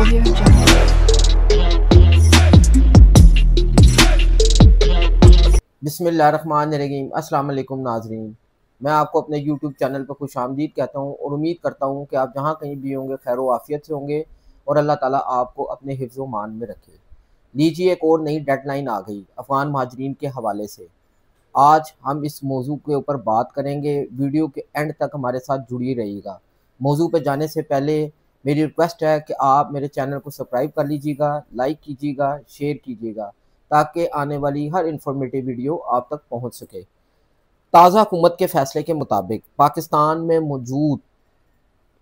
Audio Jungle. बिस्मिल्लाहिर्रहमानिर्रहीम। अस्सलाम वालेकुम नाज़रीन, मैं आपको अपने यूट्यूब चैनल पर खुशामदीद कहता हूँ और उम्मीद करता हूँ कि आप जहाँ कहीं भी होंगे खैर व आफियत से होंगे और अल्लाह ताला आपको अपने हिफ्ज़ व मान में रखे। लीजिए, एक और नई डेडलाइन आ गई अफ़गान महाजरीन के हवाले से। आज हम इस मौजू के ऊपर बात करेंगे। वीडियो के एंड तक हमारे साथ जुड़ी रहिएगा। मौजू पे जाने से पहले मेरी रिक्वेस्ट है कि आप मेरे चैनल को सब्सक्राइब कर लीजिएगा, लाइक कीजिएगा, शेयर कीजिएगा ताकि आने वाली हर इंफॉर्मेटिव वीडियो आप तक पहुंच सके। ताज़ा हुकूमत के फैसले के मुताबिक पाकिस्तान में मौजूद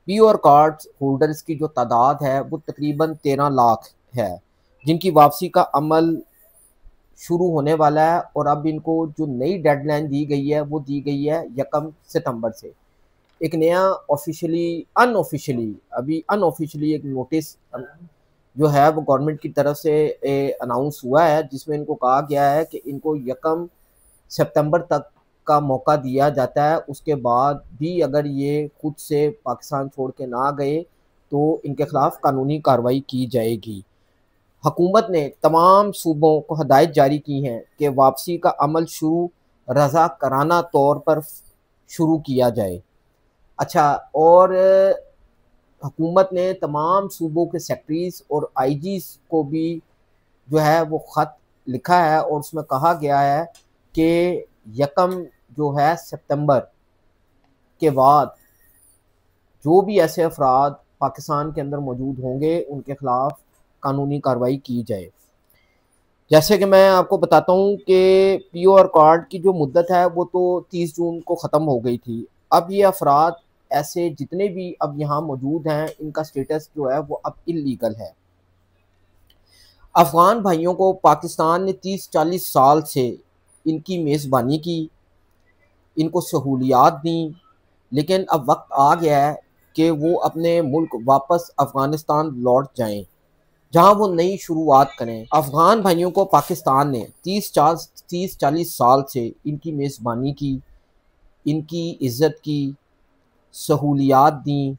पीओआर कार्ड होल्डर्स की जो तादाद है वो तकरीबन 13 लाख है, जिनकी वापसी का अमल शुरू होने वाला है। और अब इनको जो नई डेडलाइन दी गई है वो दी गई है 1 सितंबर से। एक नया अनऑफिशियली एक नोटिस जो है वो गवर्नमेंट की तरफ से अनाउंस हुआ है, जिसमें इनको कहा गया है कि इनको 1 सितंबर तक का मौका दिया जाता है। उसके बाद भी अगर ये खुद से पाकिस्तान छोड़ के ना गए तो इनके खिलाफ कानूनी कार्रवाई की जाएगी। हुकूमत ने तमाम सूबों को हदायत जारी की हैं कि वापसी का अमल रज़ा कराना तौर पर शुरू किया जाए। अच्छा, और हुकूमत ने तमाम सूबों के सेक्रेटरीज़ और आईजीज़ को भी जो है वो ख़त लिखा है और उसमें कहा गया है कि 1 जो है सितंबर के बाद जो भी ऐसे अफराद पाकिस्तान के अंदर मौजूद होंगे उनके ख़िलाफ़ कानूनी कार्रवाई की जाए। जैसे कि मैं आपको बताता हूँ कि पीओआर कार्ड की जो मुद्दत है वो तो 30 जून को ख़त्म हो गई थी। अब ये अफराद ऐसे जितने भी अब यहाँ मौजूद हैं इनका स्टेटस जो है वो अब इल्लीगल है। अफ़गान भाइयों को पाकिस्तान ने 30-40 साल से इनकी मेज़बानी की, इनको सहूलियात दी, लेकिन अब वक्त आ गया है कि वो अपने मुल्क वापस अफ़गानिस्तान लौट जाएं, जहां वो नई शुरुआत करें। अफ़गान भाइयों को पाकिस्तान ने 30-40 साल से इनकी मेज़बानी की, इनकी इज़्ज़त की, सहूलियात दी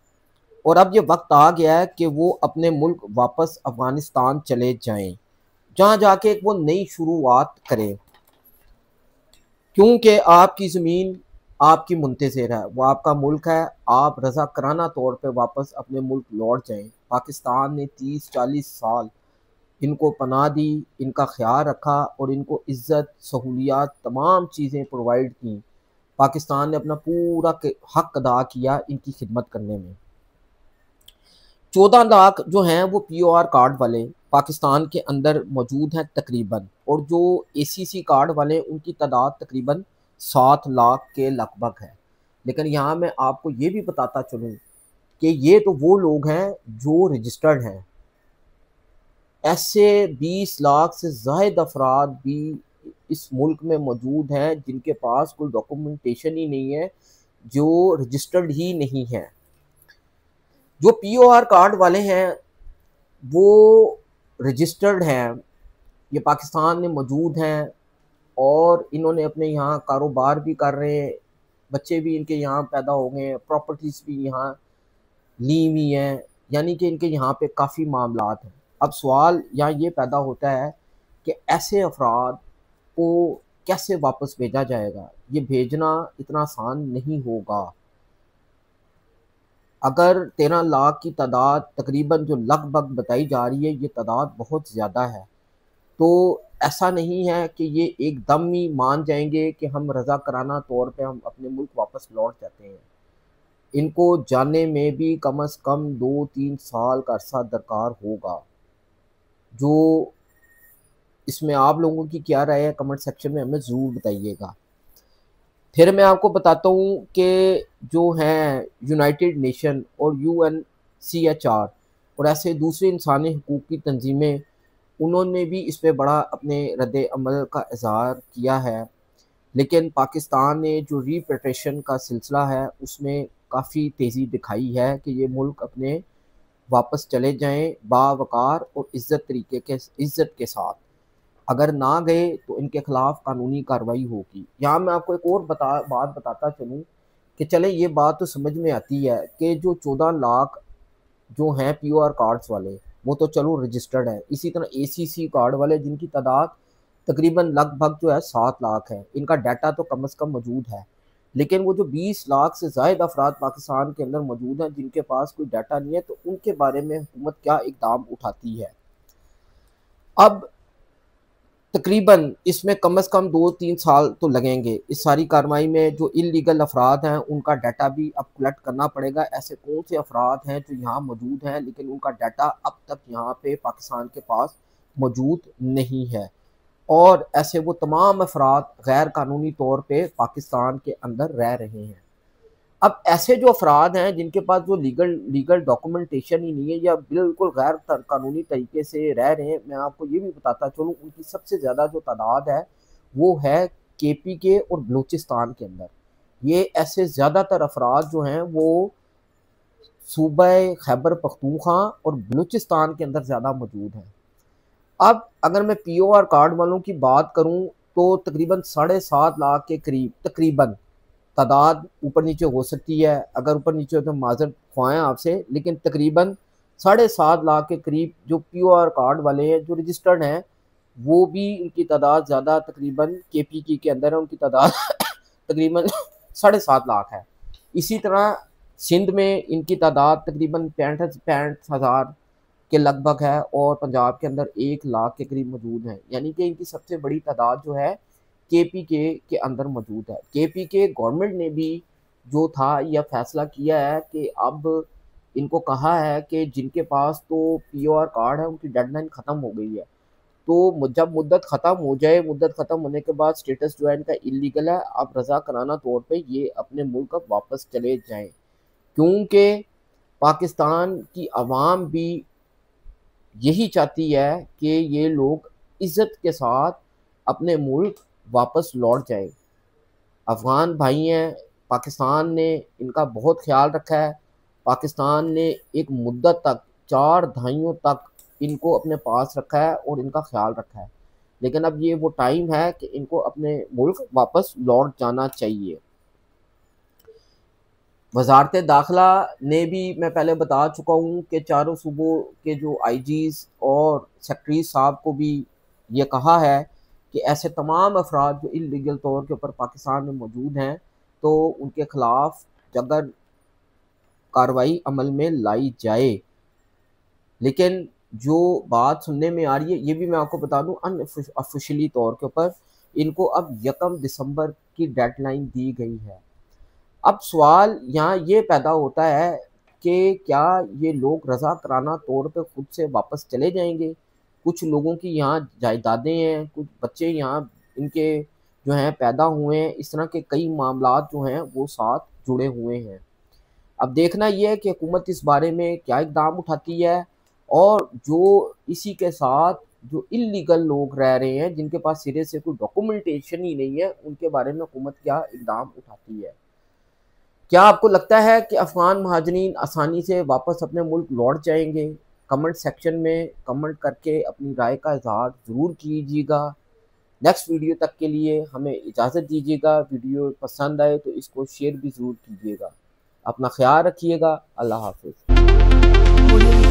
और अब ये वक्त आ गया है कि वो अपने मुल्क वापस अफ़गानिस्तान चले जाएं, जहां जाके एक वो नई शुरुआत करें। क्योंकि आपकी ज़मीन आपकी मुंतज़िर है, वो आपका मुल्क है। आप रज़ा कराना तौर पे वापस अपने मुल्क लौट जाएं। पाकिस्तान ने 30-40 साल इनको पनाह दी, इनका ख्याल रखा और इनको इज़्ज़त, सहूलियात, तमाम चीज़ें प्रोवाइड की। पाकिस्तान ने अपना पूरा हक अदा किया इनकी खिदमत करने में। 14 लाख जो हैं वो पीओआर कार्ड वाले पाकिस्तान के अंदर मौजूद हैं तकरीबन, और जो एसीसी कार्ड वाले उनकी तादाद तकरीबन 7 लाख के लगभग है। लेकिन यहाँ मैं आपको ये भी बताता चलूँ कि ये तो वो लोग हैं जो रजिस्टर्ड हैं। ऐसे 20 लाख से ज़ायद अफराद भी इस मुल्क में मौजूद हैं जिनके पास कोई डॉक्यूमेंटेशन ही नहीं है, जो रजिस्टर्ड ही नहीं है। जो पीओआर कार्ड वाले हैं वो रजिस्टर्ड हैं, ये पाकिस्तान में मौजूद हैं और इन्होंने अपने यहाँ कारोबार भी कर रहे हैं, बच्चे भी इनके यहाँ पैदा हो गए हैं, प्रॉपर्टीज़ भी यहाँ ली हुई हैं, यानी कि इनके यहाँ पे काफ़ी मामलात हैं। अब सवाल यहाँ ये पैदा होता है कि ऐसे अफराद को कैसे वापस भेजा जाएगा। ये भेजना इतना आसान नहीं होगा। अगर 13 लाख की तादाद तकरीबन जो लगभग बताई जा रही है, ये तादाद बहुत ज़्यादा है, तो ऐसा नहीं है कि ये एकदम ही मान जाएंगे कि हम रज़ा कराना तौर पे हम अपने मुल्क वापस लौट जाते हैं। इनको जाने में भी कम से कम 2-3 साल का अरसा दरकार होगा। जो इसमें आप लोगों की क्या राय है कमेंट सेक्शन में हमें ज़रूर बताइएगा। फिर मैं आपको बताता हूँ कि जो हैं यूनाइटेड नेशन और यूएनसीएचआर और ऐसे दूसरे इंसानी हकूक़ की तंजीमें, उन्होंने भी इस पे बड़ा अपने रद्द अमल का इज़हार किया है। लेकिन पाकिस्तान ने जो रीपेट्रिएशन का सिलसिला है उसमें काफ़ी तेज़ी दिखाई है कि ये मुल्क अपने वापस चले जाएं बावकार और इज़्ज़त के साथ। अगर ना गए तो इनके ख़िलाफ़ कानूनी कार्रवाई होगी। यहाँ मैं आपको एक और बात बताता चलूँ कि चले ये बात तो समझ में आती है कि जो 14 लाख जो हैं पीओआर कार्ड्स वाले, वो तो चलो रजिस्टर्ड है। इसी तरह ACC कार्ड वाले जिनकी तादाद तकरीबन लगभग जो है 7 लाख है, इनका डाटा तो कम से कम मौजूद है। लेकिन वो जो 20 लाख से ज़ायद अफराद पाकिस्तान के अंदर मौजूद हैं जिनके पास कोई डाटा नहीं है, तो उनके बारे में हुकूमत क्या इकदाम उठाती है। अब तकरीबन इसमें कम से कम 2-3 साल तो लगेंगे। इस सारी कार्रवाई में जो इल्लीगल अफराद हैं उनका डाटा भी अब कलेक्ट करना पड़ेगा। ऐसे कौन से अफराद हैं जो यहाँ मौजूद हैं लेकिन उनका डाटा अब तक यहाँ पे पाकिस्तान के पास मौजूद नहीं है, और ऐसे वो तमाम अफराद गैर कानूनी तौर पे पाकिस्तान के अंदर रह रहे हैं। अब ऐसे जो अफराद हैं जिनके पास जो लीगल डॉक्यूमेंटेशन ही नहीं है या बिल्कुल गैर कानूनी तरीके से रह रहे हैं, मैं आपको ये भी बताता चलूँ उनकी सबसे ज़्यादा जो तादाद है वो है KPK और बलूचिस्तान के अंदर। ये ऐसे ज़्यादातर अफराद जो हैं वो सूबा खैबर पख्तूनख्वा और बलूचिस्तान के अंदर ज़्यादा मौजूद हैं। अब अगर मैं POR कार्ड वालों की बात करूं तो तकरीबन 7.5 लाख के करीब तकरीबन तादाद ऊपर नीचे हो सकती है, अगर ऊपर नीचे हो तो माजरत ख्वाएं आपसे, लेकिन तकरीबन 7.5 लाख के करीब जो POR कार्ड वाले हैं जो रजिस्टर्ड हैं, वो भी उनकी तादाद ज़्यादा तकरीबन KPK के अंदर है, उनकी तादाद तकरीबन 7.5 लाख है। इसी तरह सिंध में इनकी तादाद तकरीबन 65,000 के लगभग है, और पंजाब के अंदर 1 लाख के करीब मौजूद हैं। यानी कि इनकी सबसे बड़ी तादाद जो है KPK के अंदर मौजूद है। KPK गवर्नमेंट ने भी जो था यह फैसला किया है कि अब इनको कहा है कि जिनके पास तो POR कार्ड है उनकी डेडलाइन ख़त्म हो गई है, तो जब मुद्दत ख़त्म हो जाए, मुद्दत ख़त्म होने के बाद स्टेटस जो है इनका इलीगल है, अब रज़ा कराना तौर पे ये अपने मुल्क वापस चले जाएं, क्योंकि पाकिस्तान की आवाम भी यही चाहती है कि ये लोग इज़्ज़त के साथ अपने मुल्क वापस लौट जाए। अफ़गान भाई हैं, पाकिस्तान ने इनका बहुत ख्याल रखा है। पाकिस्तान ने एक मुद्दत तक 4 दहाइयों तक इनको अपने पास रखा है और इनका ख्याल रखा है, लेकिन अब ये वो टाइम है कि इनको अपने मुल्क वापस लौट जाना चाहिए। वजारत दाखिला ने भी, मैं पहले बता चुका हूँ कि चारों सूबों के जो IGs और सेक्रेटरी साहब को भी ये कहा है कि ऐसे तमाम अफराद जो इल्लीगल तौर के ऊपर पाकिस्तान में मौजूद हैं तो उनके ख़िलाफ़ अगर कार्रवाई अमल में लाई जाए। लेकिन जो बात सुनने में आ रही है, ये भी मैं आपको बता दूं, अनऑफिशियली तौर के ऊपर इनको अब 1 दिसंबर की डेडलाइन दी गई है। अब सवाल यहाँ ये पैदा होता है कि क्या ये लोग रज़ा कराना तौर पे खुद से वापस चले जाएंगे? कुछ लोगों की यहाँ जायदादें हैं, कुछ बच्चे यहाँ इनके जो हैं पैदा हुए हैं, इस तरह के कई मामलात जो हैं वो साथ जुड़े हुए हैं। अब देखना ये है कि हुकूमत इस बारे में क्या इक़दाम उठाती है, और जो इसी के साथ जो इल्लीगल लोग रह रहे हैं जिनके पास सिरे से कोई डॉक्यूमेंटेशन ही नहीं है, उनके बारे में हुकूमत क्या इक़दाम उठाती है। क्या आपको लगता है कि अफ़गान महाजरीन आसानी से वापस अपने मुल्क लौट जाएंगे? कमेंट सेक्शन में कमेंट करके अपनी राय का इज़हार ज़रूर कीजिएगा। नेक्स्ट वीडियो तक के लिए हमें इजाज़त दीजिएगा। वीडियो पसंद आए तो इसको शेयर भी ज़रूर कीजिएगा। अपना ख्याल रखिएगा। अल्लाह हाफ़िज़।